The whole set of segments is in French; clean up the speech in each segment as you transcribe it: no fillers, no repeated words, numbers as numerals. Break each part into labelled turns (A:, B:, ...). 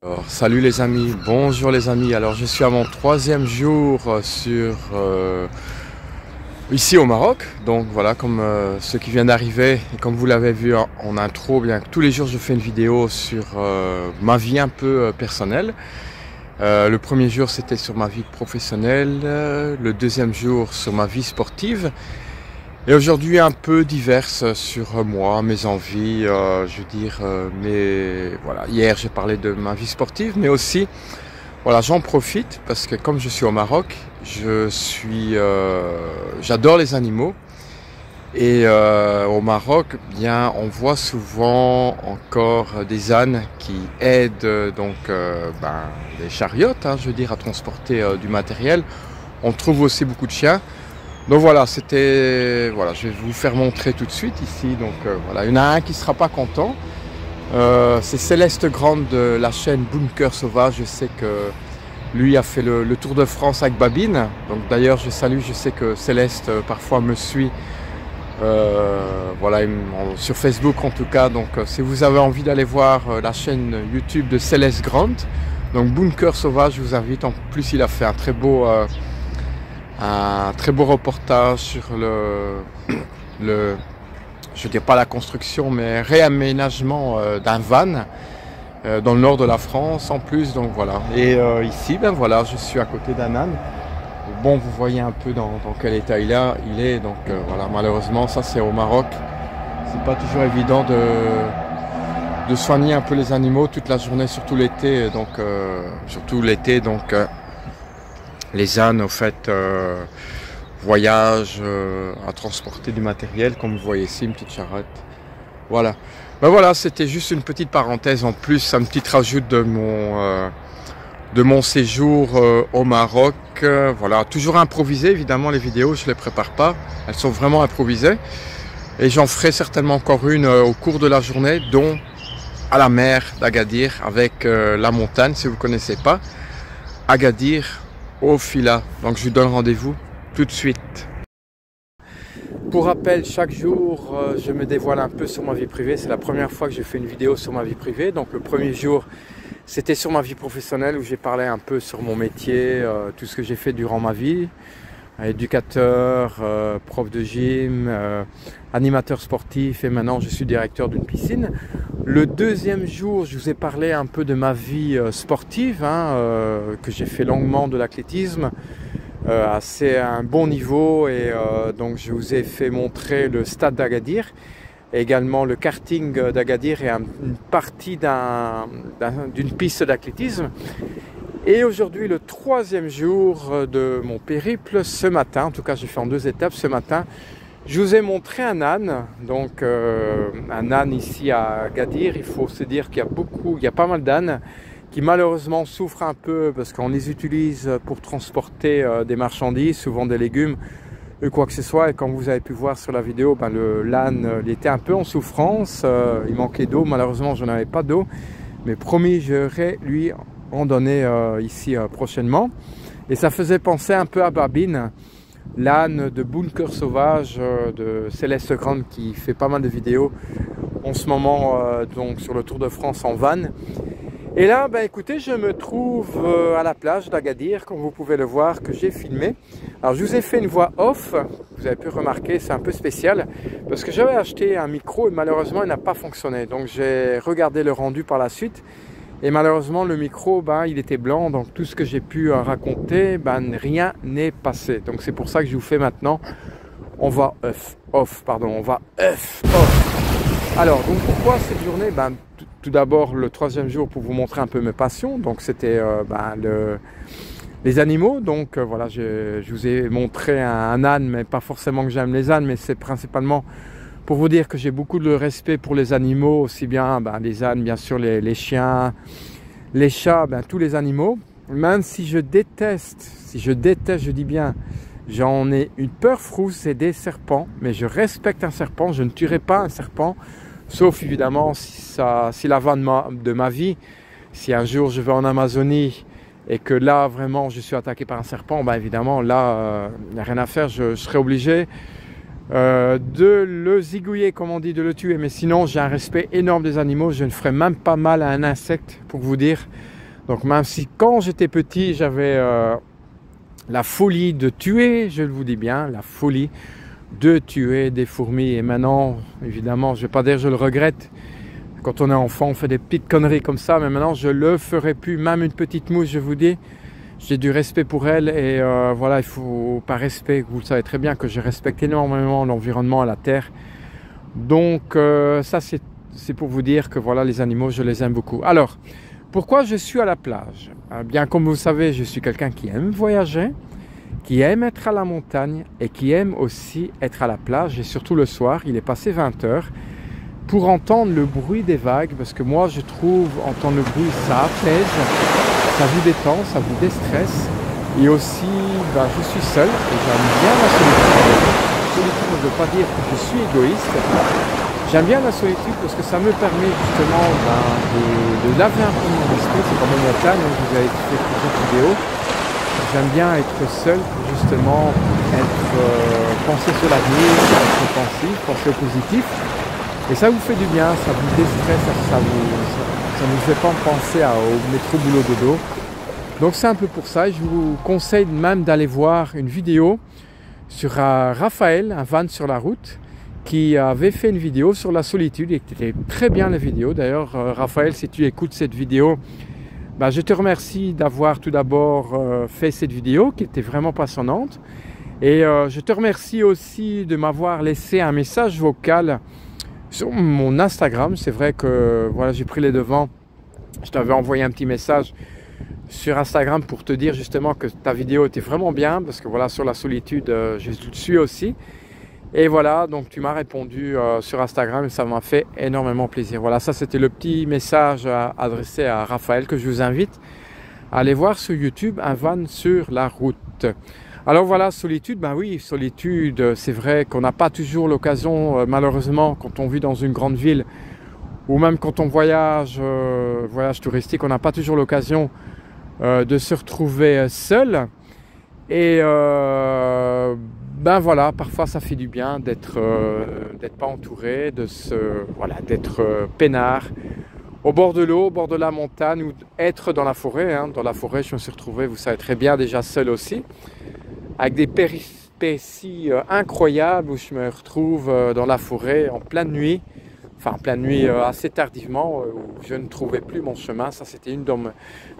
A: Alors, salut les amis, bonjour les amis. Alors je suis à mon troisième jour ici au Maroc. Donc voilà, comme ceux qui viennent d'arriver et comme vous l'avez vu en intro, bien tous les jours je fais une vidéo sur ma vie un peu personnelle. Le premier jour c'était sur ma vie professionnelle, le deuxième jour sur ma vie sportive. Et aujourd'hui un peu diverse sur moi, mes envies, je veux dire, voilà, hier j'ai parlé de ma vie sportive, mais aussi, voilà, j'en profite parce que comme je suis au Maroc, j'adore les animaux. Et au Maroc, bien, on voit souvent encore des ânes qui aident les chariotes, hein, je veux dire, à transporter du matériel. On trouve aussi beaucoup de chiens. Donc voilà, je vais vous faire montrer tout de suite ici. Donc voilà, il y en a un qui ne sera pas content. C'est Céleste Grande de la chaîne Bunker Sauvage. Je sais que lui a fait le Tour de France avec Babine. Donc d'ailleurs, je sais que Céleste parfois me suit. Voilà, sur Facebook en tout cas. Donc si vous avez envie d'aller voir la chaîne YouTube de Céleste Grande, donc Bunker Sauvage, je vous invite. En plus, il a fait un très beau reportage sur je dirais pas la construction, mais réaménagement d'un van dans le nord de la France en plus. Donc voilà. Et ici, ben voilà, je suis à côté d'un âne. Bon, vous voyez un peu dans quel état il est. Donc voilà, malheureusement, ça c'est au Maroc. C'est pas toujours évident de soigner un peu les animaux toute la journée, surtout l'été. Donc les ânes, au fait, voyagent à transporter du matériel, comme vous voyez ici, une petite charrette. Voilà. Ben voilà, c'était juste une petite parenthèse en plus, un petit rajout de mon séjour au Maroc. Voilà, toujours improvisé, évidemment, les vidéos, je ne les prépare pas. Elles sont vraiment improvisées. Et j'en ferai certainement encore une au cours de la journée, dont à la mer d'Agadir, avec la montagne, si vous ne connaissez pas. Agadir, au Fila. Donc je vous donne rendez-vous tout de suite. Pour rappel, chaque jour je me dévoile un peu sur ma vie privée. C'est la première fois que je fais une vidéo sur ma vie privée. Donc le premier jour c'était sur ma vie professionnelle, où j'ai parlé un peu sur mon métier, tout ce que j'ai fait durant ma vie. Éducateur, prof de gym, animateur sportif, et maintenant je suis directeur d'une piscine. Le deuxième jour, je vous ai parlé un peu de ma vie sportive, que j'ai fait longuement de l'athlétisme, à un bon niveau, et donc je vous ai fait montrer le stade d'Agadir, et également le karting d'Agadir et une partie d'une piste d'athlétisme. Et aujourd'hui, le troisième jour de mon périple, ce matin, en tout cas j'ai fait en 2 étapes ce matin, je vous ai montré un âne. Donc un âne ici à Agadir. Il faut se dire qu'il y a pas mal d'ânes qui malheureusement souffrent un peu parce qu'on les utilise pour transporter des marchandises, souvent des légumes ou quoi que ce soit. Et comme vous avez pu voir sur la vidéo, l'âne il était un peu en souffrance, il manquait d'eau. Malheureusement, je n'avais pas d'eau, mais promis, je vais lui en donner ici prochainement. Et ça faisait penser un peu à Babine, l'âne de Bunker Sauvage de Céleste Grande, qui fait pas mal de vidéos en ce moment donc sur le Tour de France en van. Et là, écoutez, je me trouve à la plage d'Agadir, comme vous pouvez le voir, que j'ai filmé. Alors je vous ai fait une voix off, vous avez pu remarquer, c'est un peu spécial, parce que j'avais acheté un micro et malheureusement il n'a pas fonctionné. Donc j'ai regardé le rendu par la suite. Et malheureusement, le micro, il était blanc, donc tout ce que j'ai pu raconter, rien n'est passé. Donc c'est pour ça que je vous fais maintenant, on va off. Alors, donc pourquoi cette journée? Tout d'abord, le troisième jour, pour vous montrer un peu mes passions. Donc c'était les animaux. Donc voilà, je vous ai montré un âne, mais pas forcément que j'aime les ânes, mais c'est principalement pour vous dire que j'ai beaucoup de respect pour les animaux, aussi bien les ânes, bien sûr, les chiens, les chats, tous les animaux. Même si je déteste, je dis bien, j'en ai une peur frousse, c'est des serpents, mais je respecte un serpent, je ne tuerai pas un serpent, sauf évidemment si la vanne de ma vie, si un jour je vais en Amazonie et que là vraiment je suis attaqué par un serpent, évidemment là, il n'y a rien à faire, je serai obligé de le zigouiller, comme on dit, de le tuer. Mais sinon, j'ai un respect énorme des animaux, je ne ferai même pas mal à un insecte, pour vous dire. Donc même si quand j'étais petit, j'avais la folie de tuer, je vous dis bien, la folie de tuer des fourmis. Et maintenant, évidemment, je ne vais pas dire que je le regrette. Quand on est enfant, on fait des petites conneries comme ça, mais maintenant, je ne le ferai plus. Même une petite mouche, je vous dis, j'ai du respect pour elle. Et voilà, il faut, par respect, vous le savez très bien, que je respecte énormément l'environnement, la terre. Donc, ça, c'est pour vous dire que voilà, les animaux, je les aime beaucoup. Alors, pourquoi je suis à la plage? Bien, comme vous le savez, je suis quelqu'un qui aime voyager, qui aime être à la montagne et qui aime aussi être à la plage. Et surtout le soir, il est passé 20 h, pour entendre le bruit des vagues. Parce que moi, je trouve entendre le bruit, ça apaise, ça vous détend, ça vous déstresse. Et aussi, je suis seul et j'aime bien la solitude. La solitude ne veut pas dire que je suis égoïste. J'aime bien la solitude parce que ça me permet justement de laver un peu mon esprit. C'est comme une montagne, vous avez fait plusieurs vidéos. J'aime bien être seul pour justement penser sur l'avenir, être pensif, penser au positif. Et ça vous fait du bien, ça vous déstresse, ça vous fait pas penser au métro boulot dodo. Donc c'est un peu pour ça. Je vous conseille même d'aller voir une vidéo sur Raphaël, un van sur la route, qui avait fait une vidéo sur la solitude et qui était très bien la vidéo. D'ailleurs, Raphaël, si tu écoutes cette vidéo, je te remercie d'avoir tout d'abord fait cette vidéo qui était vraiment passionnante. Et je te remercie aussi de m'avoir laissé un message vocal sur mon Instagram. C'est vrai que voilà, j'ai pris les devants. Je t'avais envoyé un petit message sur Instagram pour te dire justement que ta vidéo était vraiment bien, parce que voilà, sur la solitude, je te suis aussi. Et voilà, donc tu m'as répondu sur Instagram et ça m'a fait énormément plaisir. Voilà, ça c'était le petit message adressé à Raphaël, que je vous invite à aller voir sur YouTube, un van sur la route. Alors voilà, solitude, oui, solitude, c'est vrai qu'on n'a pas toujours l'occasion, malheureusement, quand on vit dans une grande ville, ou même quand on voyage touristique, on n'a pas toujours l'occasion de se retrouver seul. Et voilà, parfois ça fait du bien d'être pas entouré, d'être peinard au bord de l'eau, au bord de la montagne, ou être dans la forêt. Dans la forêt, je me suis retrouvé, vous savez très bien, déjà seul aussi, avec des péripéties incroyables, où je me retrouve dans la forêt en pleine nuit, assez tardivement, où je ne trouvais plus mon chemin. Ça, c'était une de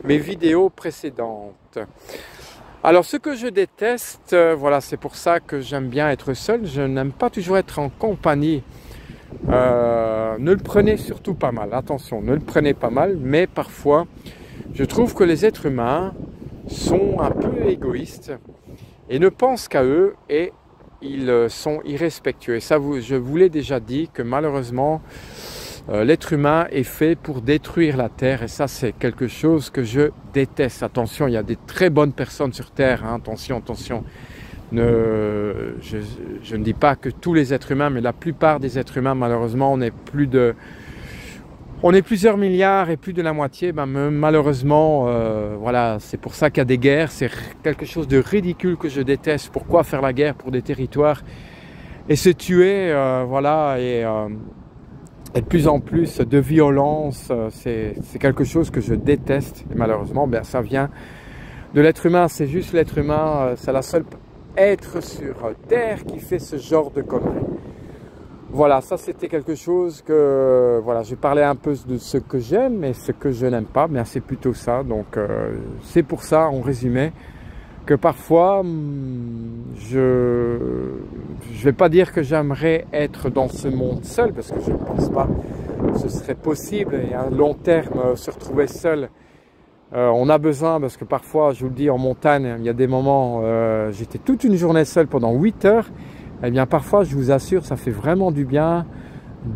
A: mes vidéos précédentes. Alors, ce que je déteste, c'est pour ça que j'aime bien être seul. Je n'aime pas toujours être en compagnie. Ne le prenez surtout pas mal. Attention, ne le prenez pas mal. Mais parfois, je trouve que les êtres humains sont un peu égoïstes et ne pensent qu'à eux, et ils sont irrespectueux. Et ça, je vous l'ai déjà dit, que malheureusement, l'être humain est fait pour détruire la terre, et ça, c'est quelque chose que je déteste. Attention, il y a des très bonnes personnes sur terre, attention. Je ne dis pas que tous les êtres humains, mais la plupart des êtres humains, malheureusement, on est plusieurs milliards, et plus de la moitié, malheureusement, c'est pour ça qu'il y a des guerres. C'est quelque chose de ridicule que je déteste. Pourquoi faire la guerre pour des territoires et se tuer, et de plus en plus de violence, c'est quelque chose que je déteste. Et malheureusement, ça vient de l'être humain. C'est juste l'être humain, c'est la seule être sur terre qui fait ce genre de conneries. Voilà, ça c'était quelque chose que, j'ai parlé un peu de ce que j'aime et ce que je n'aime pas, mais c'est plutôt ça. Donc c'est pour ça, en résumé, que parfois, je vais pas dire que j'aimerais être dans ce monde seul, parce que je ne pense pas que ce serait possible, et à long terme, se retrouver seul, on a besoin, parce que parfois, je vous le dis, en montagne, il y a des moments, j'étais toute une journée seul pendant 8 heures,
B: eh bien parfois je vous assure ça fait vraiment du bien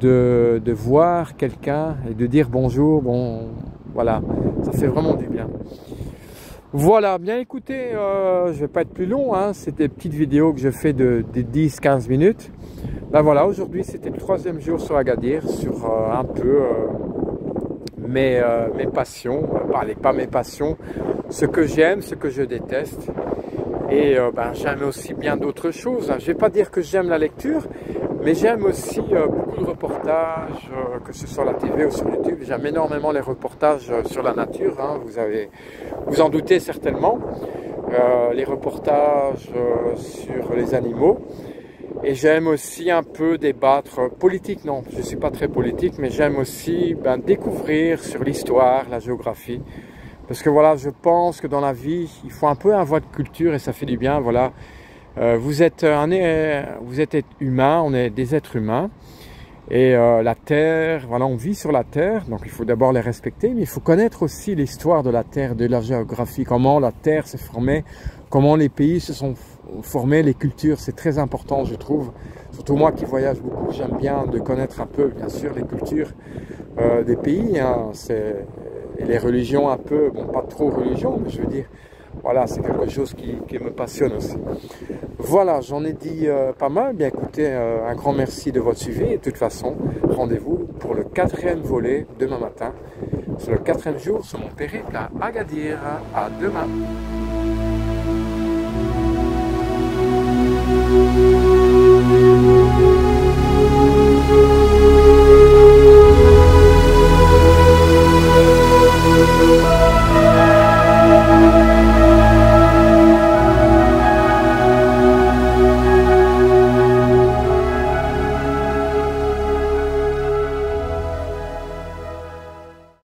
B: de voir quelqu'un et de dire bonjour, bon voilà, ça fait vraiment du bien. Voilà, bien écoutez, je vais pas être plus long, hein, c'est des petites vidéos que je fais de 10-15 minutes. Ben voilà, aujourd'hui c'était le 3e jour sur Agadir, sur un peu mes passions, pas mes passions, ce que j'aime, ce que je déteste. Et ben, j'aime aussi bien d'autres choses. Je ne vais pas dire que j'aime la lecture, mais j'aime aussi beaucoup de reportages, que ce soit à la TV ou sur YouTube. J'aime énormément les reportages sur la nature, hein, vous en doutez certainement. Les reportages sur les animaux. Et j'aime aussi un peu débattre politique, non, je ne suis pas très politique, mais j'aime aussi découvrir sur l'histoire, la géographie. Parce que voilà, je pense que dans la vie, il faut un peu un voie de culture et ça fait du bien. Voilà, vous êtes humain, on est des êtres humains. Et la Terre, voilà, on vit sur la Terre, donc il faut d'abord les respecter, mais il faut connaître aussi l'histoire de la Terre, de la géographie, comment la Terre s'est formée, comment les pays se sont formés, les cultures, c'est très important je trouve. Surtout moi qui voyage beaucoup, j'aime bien de connaître un peu, bien sûr, les cultures des pays, hein, et les religions un peu, bon pas trop religion, mais je veux dire, voilà, c'est quelque chose qui me passionne aussi. Voilà, j'en ai dit pas mal. Bien écoutez, un grand merci de votre suivi. Et de toute façon, rendez-vous pour le 4e volet demain matin. C'est le 4e jour sur mon périple à Agadir. À demain.